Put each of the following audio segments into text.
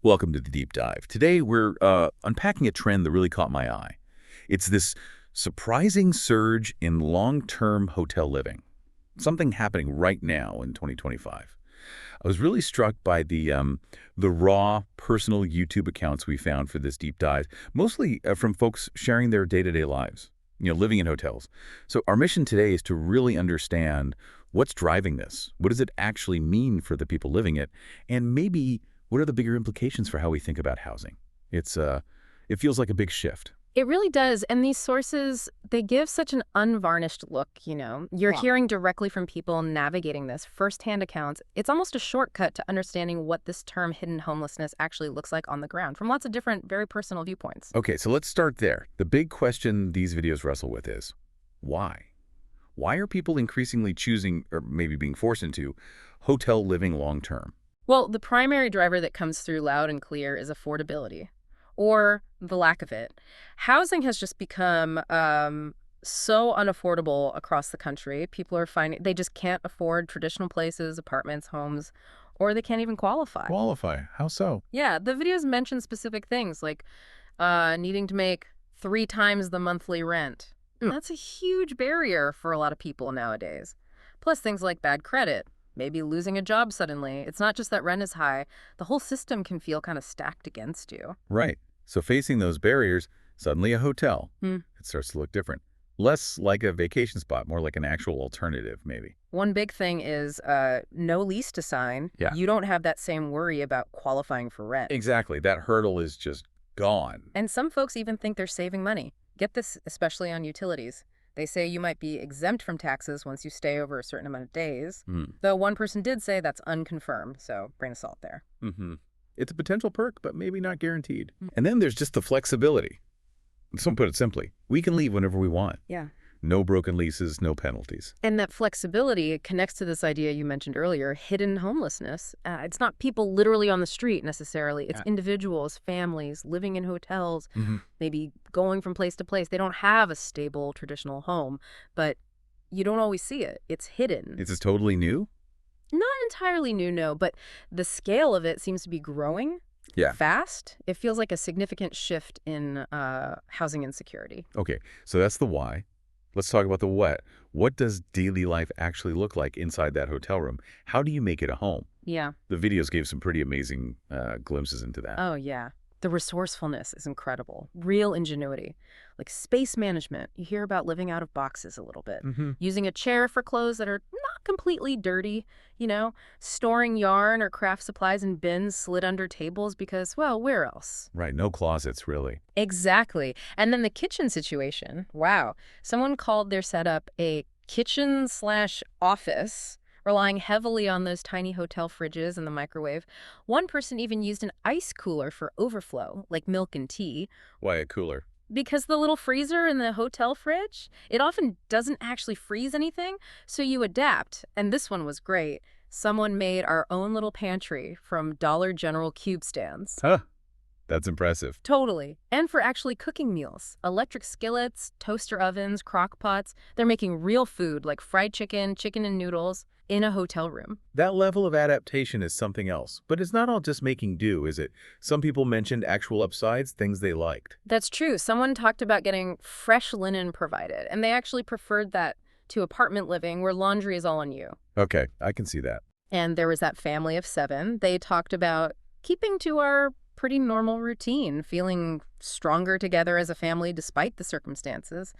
Welcome to the Deep Dive. Today we're unpacking a trend that really caught my eye. It's this surprising surge in long-term hotel living, something happening right now in 2025. I was really struck by the raw, personal YouTube accounts we found for this deep dive, mostly from folks sharing their day-to-day lives, living in hotels. So our mission today is to really understand what's driving this. What does it actually mean for the people living it? And maybe what are the bigger implications for how we think about housing? It feels like a big shift. It really does. And these sources, they give such an unvarnished look. You're Wow. hearing directly from people navigating this, firsthand accounts. It's almost a shortcut to understanding what this term hidden homelessness actually looks like on the ground from lots of different, very personal viewpoints. Okay, so let's start there. The big question these videos wrestle with is, why? Why are people increasingly choosing, or maybe being forced into, hotel living long term? Well, the primary driver that comes through loud and clear is affordability, or the lack of it. Housing has just become so unaffordable across the country. People are finding they just can't afford traditional places, apartments, homes, or they can't even qualify. Qualify. How so? Yeah, the videos mention specific things like needing to make 3 times the monthly rent. Ugh. That's a huge barrier for a lot of people nowadays. Plus things like bad credit, maybe losing a job suddenly. It's not just that rent is high. The whole system can feel kind of stacked against you. Right. So facing those barriers, suddenly a hotel. Hmm. It starts to look different. Less like a vacation spot, more like an actual alternative, maybe. One big thing is no lease to sign. Yeah. You don't have that same worry about qualifying for rent. Exactly. That hurdle is just gone. And some folks even think they're saving money. Get this, especially on utilities. They say you might be exempt from taxes once you stay over a certain amount of days. Though one person did say that's unconfirmed, so grain of salt there. Mm-hmm. It's a potential perk, but maybe not guaranteed. Mm. And then there's just the flexibility. Some put it simply, we can leave whenever we want. Yeah. No broken leases, no penalties. And that flexibility connects to this idea you mentioned earlier, hidden homelessness. It's not people literally on the street necessarily. It's individuals, families, living in hotels, maybe going from place to place. They don't have a stable traditional home, but you don't always see it. It's hidden. Is this totally new? Not entirely new, no, but the scale of it seems to be growing fast. It feels like a significant shift in housing insecurity. Okay, so that's the why. Let's talk about the what. What does daily life actually look like inside that hotel room? How do you make it a home? Yeah. The videos gave some pretty amazing glimpses into that. Oh, yeah. The resourcefulness is incredible. Real ingenuity. Like space management. You hear about living out of boxes a little bit. Using a chair for clothes that are not completely dirty, storing yarn or craft supplies in bins slid under tables because, well, where else? Right, no closets, really. Exactly. And then the kitchen situation. Wow. Someone called their setup a kitchen/office, relying heavily on those tiny hotel fridges and the microwave. One person even used an ice cooler for overflow, like milk and tea. Why a cooler? Because the little freezer in the hotel fridge, it often doesn't actually freeze anything, so you adapt. And this one was great. Someone made our own little pantry from Dollar General cube stands. Huh, that's impressive. Totally. And for actually cooking meals. Electric skillets, toaster ovens, crock pots. They're making real food like fried chicken, chicken and noodles in a hotel room. That level of adaptation is something else. But it's not all just making do, is it? Some people mentioned actual upsides, things they liked. That's true. Someone talked about getting fresh linen provided, and they actually preferred that to apartment living where laundry is all on you. Okay, I can see that. And there was that family of 7. They talked about keeping to our pretty normal routine, feeling stronger together as a family despite the circumstances.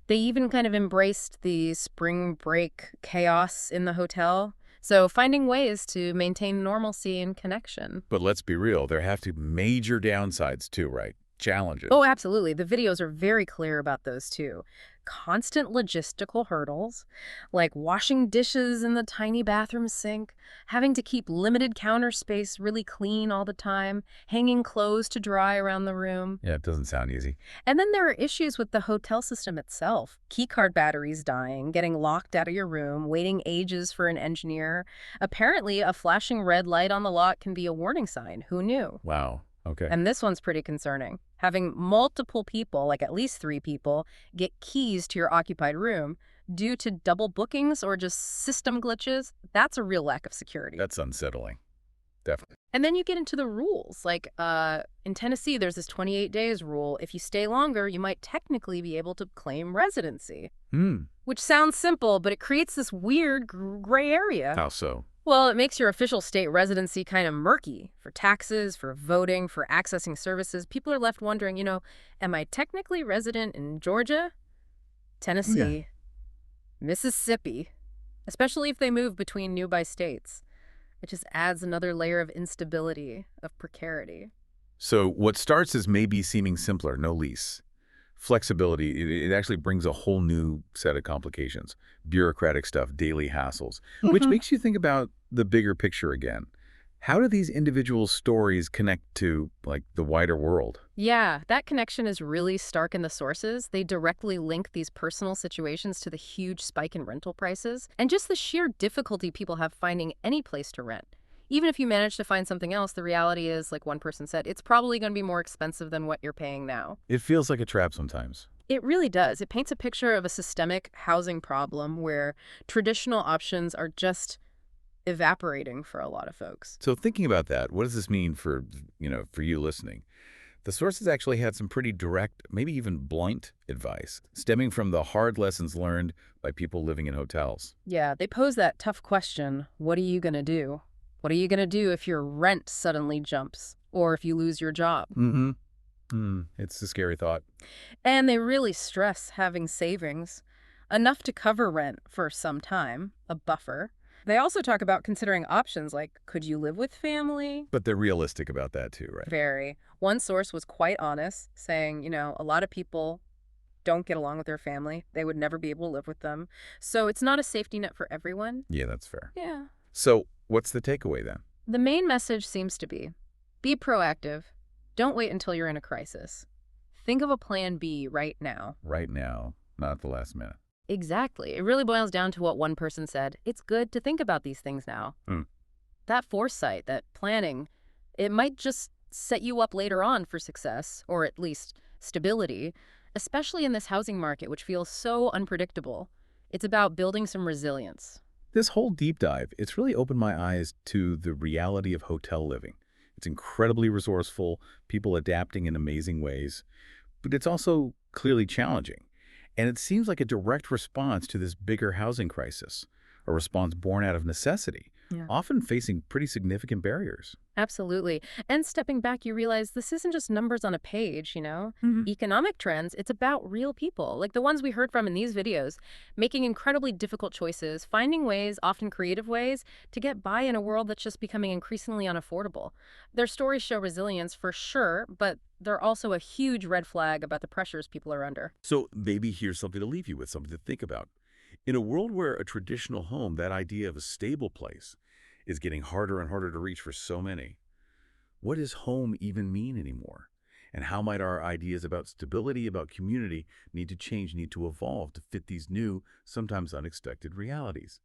They even kind of embraced the spring break chaos in the hotel. So finding ways to maintain normalcy and connection. But let's be real, there have to be major downsides too, right? Challenges. Oh, absolutely. The videos are very clear about those too. Constant logistical hurdles, like washing dishes in the tiny bathroom sink, having to keep limited counter space really clean all the time, hanging clothes to dry around the room. Yeah, it doesn't sound easy. And then there are issues with the hotel system itself. Keycard batteries dying, getting locked out of your room, waiting ages for an engineer. Apparently, a flashing red light on the lot can be a warning sign. Who knew? Wow. Okay. And this one's pretty concerning. Having multiple people, like at least 3 people, get keys to your occupied room due to double bookings or just system glitches, that's a real lack of security. That's unsettling. Definitely. And then you get into the rules. Like in Tennessee, there's this 28 days rule. If you stay longer, you might technically be able to claim residency, Hmm. which sounds simple, but it creates this weird gray area. How so? Well, it makes your official state residency kind of murky for taxes, for voting, for accessing services. People are left wondering, am I technically resident in Georgia, Yeah. Tennessee, Mississippi, especially if they move between nearby states? It just adds another layer of instability, of precarity. So what starts as maybe seeming simpler, no lease, flexibility, it actually brings a whole new set of complications, bureaucratic stuff, daily hassles, which makes you think about the bigger picture again. How do these individual stories connect to, like, the wider world? Yeah, that connection is really stark in the sources. They directly link these personal situations to the huge spike in rental prices and just the sheer difficulty people have finding any place to rent. Even if you manage to find something else, the reality is, like one person said, it's probably going to be more expensive than what you're paying now. It feels like a trap sometimes. It really does. It paints a picture of a systemic housing problem where traditional options are just evaporating for a lot of folks. So thinking about that, what does this mean for, for you listening? The sources actually had some pretty direct, maybe even blunt advice, stemming from the hard lessons learned by people living in hotels. Yeah, they pose that tough question, what are you going to do? What are you going to do if your rent suddenly jumps or if you lose your job? Mm-hmm. It's a scary thought. And they really stress having savings, enough to cover rent for some time, a buffer. They also talk about considering options like, could you live with family? But they're realistic about that too, right? Very. One source was quite honest, saying, a lot of people don't get along with their family. They would never be able to live with them. So it's not a safety net for everyone. Yeah, that's fair. Yeah. So what's the takeaway then? The main message seems to be proactive. Don't wait until you're in a crisis. Think of a plan B right now. Right now, not at the last minute. Exactly. It really boils down to what one person said. It's good to think about these things now. Hmm. That foresight, that planning, it might just set you up later on for success, or at least stability, especially in this housing market, which feels so unpredictable. It's about building some resilience. This whole deep dive, it's really opened my eyes to the reality of hotel living. It's incredibly resourceful, people adapting in amazing ways, but it's also clearly challenging. And it seems like a direct response to this bigger housing crisis, a response born out of necessity, Yeah. often facing pretty significant barriers. Absolutely. And stepping back, you realize this isn't just numbers on a page. Economic trends, it's about real people, like the ones we heard from in these videos, making incredibly difficult choices, finding ways, often creative ways, to get by in a world that's just becoming increasingly unaffordable. Their stories show resilience for sure, but they're also a huge red flag about the pressures people are under. So maybe here's something to leave you with, something to think about. In a world where a traditional home, that idea of a stable place, is getting harder and harder to reach for so many, what does home even mean anymore? And how might our ideas about stability, about community, need to change, need to evolve to fit these new, sometimes unexpected realities?